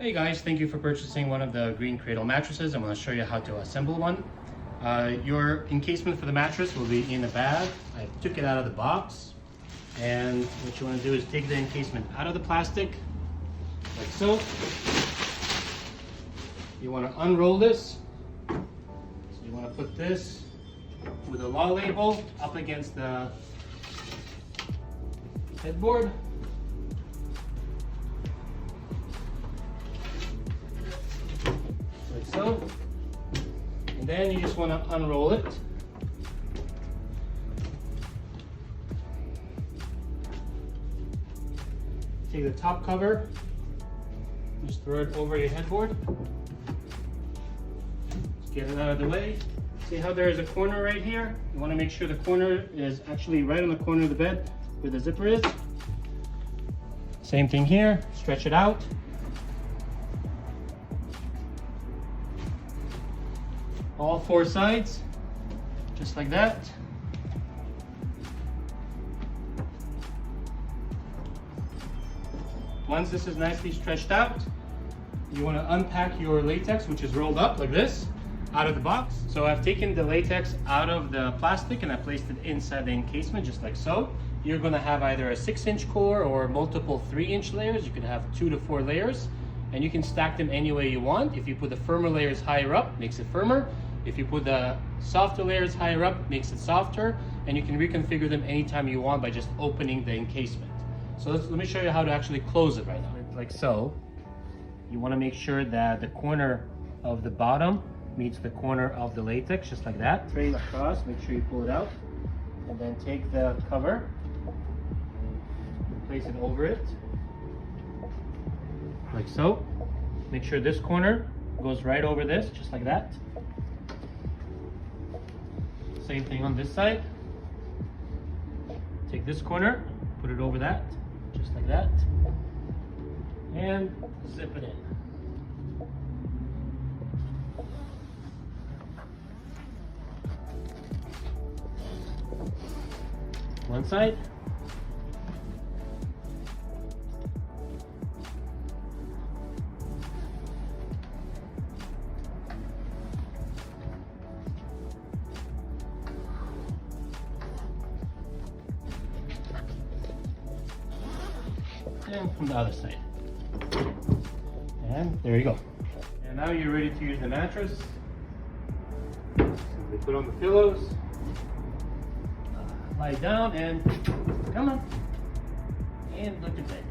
Hey guys, thank you for purchasing one of the green Cradle mattresses. I'm going to show you how to assemble one. Your encasement for the mattress will be in the bag. I took it out of the box, and what you want to do is take the encasement out of the plastic, like so. You want to unroll this. So you want to put this with a law label up against the headboard. Like so. And then you just want to unroll it. Take the top cover, just throw it over your headboard. Just get it out of the way. See how there is a corner right here? You want to make sure the corner is actually right on the corner of the bed where the zipper is. Same thing here, stretch it out. All four sides, just like that. Once this is nicely stretched out, you want to unpack your latex, which is rolled up like this, out of the box. So I've taken the latex out of the plastic and I placed it inside the encasement, just like so. You're going to have either a 6-inch core or multiple 3-inch layers. You could have 2 to 4 layers, and you can stack them any way you want. If you put the firmer layers higher up, makes it firmer. If you put the softer layers higher up, makes it softer, and you can reconfigure them anytime you want by just opening the encasement. So let me show you how to actually close it right now. Like so. You want to make sure that the corner of the bottom meets the corner of the latex, just like that. Straight across, make sure you pull it out, and then take the cover, place it over it, like so. Make sure this corner goes right over this, just like that. Same thing on this side. Take this corner, put it over that, just like that, and zip it in. One side. And from the other side. And there you go. And now you're ready to use the mattress. Simply put on the pillows, lie down, and come on, and look at that.